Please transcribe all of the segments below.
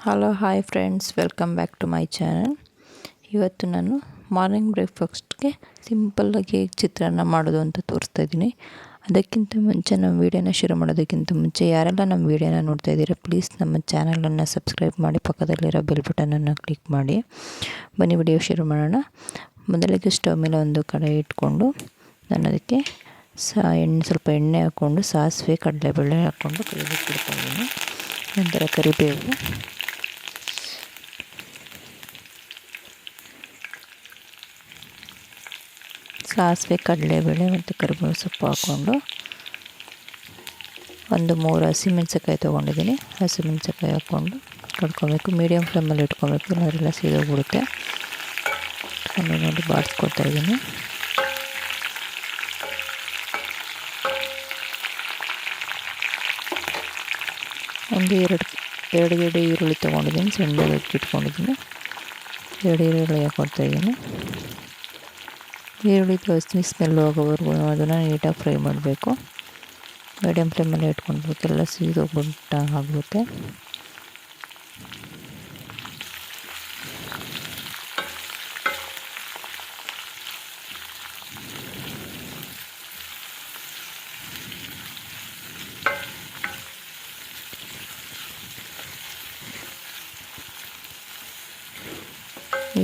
Hello hi friends, welcome back to my channel. ಇವತ್ತು ನಾನು morning ಬ್ರೇಕ್ಫಾಸ್ಟ್ಗೆ ಸಿಂಪಲ್ಲಾಗಿ ಚಿತ್ರಾನ್ನ ಮಾಡೋದು ಅಂತ ತೋರಿಸ್ತಾ ಇದ್ದೀನಿ. ಅದಕ್ಕಿಂತ ಮುಂಚೆ ನಮ್ಮ ವೀಡಿಯೋನ ಶುರು ಮಾಡೋದಕ್ಕಿಂತ ಮುಂಚೆ ಯಾರೆಲ್ಲ ನಮ್ಮ ವೀಡಿಯೋನ ನೋಡ್ತಾ ಇದ್ದೀರಾ, ಪ್ಲೀಸ್ ನಮ್ಮ ಚಾನಲನ್ನು ಸಬ್ಸ್ಕ್ರೈಬ್ ಮಾಡಿ, ಪಕ್ಕದಲ್ಲಿರೋ ಬೆಲ್ ಬಟನನ್ನು ಕ್ಲಿಕ್ ಮಾಡಿ. ಬನ್ನಿ ವಿಡಿಯೋ ಶುರು ಮಾಡೋಣ. ಮೊದಲಿಗೆ ಸ್ಟವ್ ಮೇಲೆ ಒಂದು ಕಡಾಯಿ ಇಟ್ಕೊಂಡು ನಾನು ಅದಕ್ಕೆ ಸ್ವಲ್ಪ ಎಣ್ಣೆ ಹಾಕ್ಕೊಂಡು ಸಾಸಿವೆ ಕಡಲೆಬೇಳೆ ಹಾಕ್ಕೊಂಡು ಕರಿಬೇವು ಇಟ್ಕೊಂಡಿದ್ದೀನಿ. ನಂತರ ಕರಿಬೇವು, ಸಾಸಿವೆ ಕಡಲೆಬೇಳೆ ಮತ್ತು ಕರಿಬೇವು ಸೊಪ್ಪು ಹಾಕ್ಕೊಂಡು ಒಂದು 3 ಹಸಿಮೆಣಸಿನ್ಕಾಯಿ ತೊಗೊಂಡಿದ್ದೀನಿ. ಹಸಿಮೆಣಸಿನ್ಕಾಯಿ ಹಾಕ್ಕೊಂಡು ಕಡ್ಕೊಬೇಕು. ಮೀಡಿಯಮ್ ಫ್ಲೇಮಲ್ಲಿ ಇಟ್ಕೊಬೇಕು, ಇಲ್ಲಾಂದ್ರೆಲ್ಲ ಸೀದೋಗ್ಬಿಡುತ್ತೆ. ನೋಡಿ ಬಾಡಿಸ್ಕೊಳ್ತಾ ಇದ್ದೀನಿ. ಒಂದು ಎರಡು ಗೆಡ್ಡೆ ಈರುಳ್ಳಿ ತೊಗೊಂಡಿದ್ದೀನಿ, ಸಣ್ಣದಾಗಿ ಇಟ್ಕೊಂಡಿದ್ದೀನಿ. 2 ಈರುಳ್ಳಿ ಹಾಕ್ಕೊಳ್ತಾ ಇದ್ದೀನಿ. ಈರುಳ್ಳಿ ಹಸಿ ಸ್ಮೆಲ್ ಹೋಗೋವರೆಗೂ ಅದನ್ನು ನೀಟಾಗಿ ಫ್ರೈ ಮಾಡಬೇಕು. ಮೀಡಿಯಮ್ ಫ್ಲೇಮಲ್ಲಿ ಇಟ್ಕೊಂಡ್ಬೇಕೆಲ್ಲ ಸೀದೋಗ್ಬಿಟ್ಟು ಆಗುತ್ತೆ.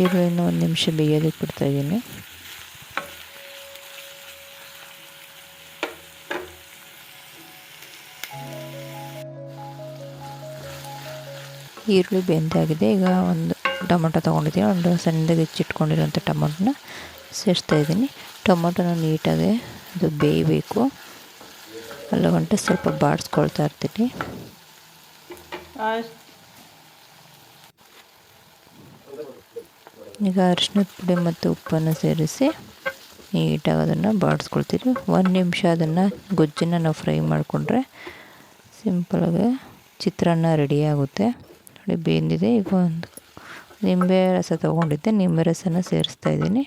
ಈರುಳ್ಳಿನ 1 ನಿಮಿಷ ಬೇಯೋದಕ್ಕೆ ಬಿಡ್ತಾಯಿದ್ದೀನಿ. ಈರುಳ್ಳಿ ಬೆಂದಾಗಿದೆ. ಈಗ ಒಂದು ಟೊಮೊಟೊ ತೊಗೊಂಡಿದ್ದೀನಿ. ಒಂದು ಸಣ್ಣದಾಗಿ ಹೆಚ್ಚಿಟ್ಕೊಂಡಿರೋಂಥ ಟೊಮೊಟೊನ ಸೇರಿಸ್ತಾ ಇದ್ದೀನಿ. ಟೊಮೊಟೊನ ನೀಟಾಗಿ ಅದು ಬೇಯಬೇಕು, ಅಲ್ಲ ಗಂಟೆ ಸ್ವಲ್ಪ ಬಾಡಿಸ್ಕೊಳ್ತಾ ಇರ್ತೀನಿ. ಈಗ ಅರಿಶಿಣದ ಪುಡಿ ಮತ್ತು ಉಪ್ಪನ್ನು ಸೇರಿಸಿ ನೀಟಾಗಿ ಅದನ್ನು ಬಾಡಿಸ್ಕೊಳ್ತೀವಿ. 1 ನಿಮಿಷ ಅದನ್ನು ಗೊಜ್ಜನ್ನು ನಾವು ಫ್ರೈ ಮಾಡಿಕೊಂಡ್ರೆ ಸಿಂಪಲಾಗಿ ಚಿತ್ರಾನ್ನ ರೆಡಿಯಾಗುತ್ತೆ. ನೋಡಿ ಬೆಂದಿದೆ. ಈಗ ಒಂದು ನಿಂಬೆ ರಸ ತೊಗೊಂಡಿದ್ದೆ, ನಿಂಬೆ ರಸನ ಸೇರಿಸ್ತಾ ಇದ್ದೀನಿ.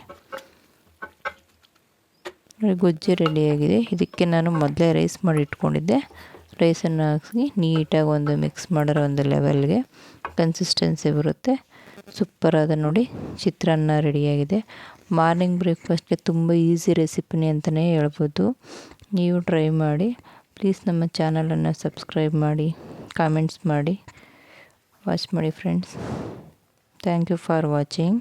ನೋಡಿ ಗೊಜ್ಜು ರೆಡಿಯಾಗಿದೆ. ಇದಕ್ಕೆ ನಾನು ಮೊದಲೇ ರೈಸ್ ಮಾಡಿ ಇಟ್ಕೊಂಡಿದ್ದೆ. ರೈಸನ್ನು ಹಾಕಿ ನೀಟಾಗಿ ಒಂದು ಮಿಕ್ಸ್ ಮಾಡಿರೋ ಒಂದು ಲೆವೆಲ್ಗೆ ಕನ್ಸಿಸ್ಟೆನ್ಸಿ ಬರುತ್ತೆ. ಸೂಪರಾದ ನೋಡಿ ಚಿತ್ರಾನ್ನ ರೆಡಿಯಾಗಿದೆ. ಮಾರ್ನಿಂಗ್ ಬ್ರೇಕ್ಫಾಸ್ಟ್ಗೆ ತುಂಬ ಈಸಿ ರೆಸಿಪಿನೇ ಅಂತಲೇ ಹೇಳ್ಬೋದು. ನೀವು ಟ್ರೈ ಮಾಡಿ. ಪ್ಲೀಸ್ ನಮ್ಮ ಚಾನಲನ್ನು ಸಬ್ಸ್ಕ್ರೈಬ್ ಮಾಡಿ, ಕಾಮೆಂಟ್ಸ್ ಮಾಡಿ, ವಾಚ್ ಮಾಡಿ friends. Thank you for watching.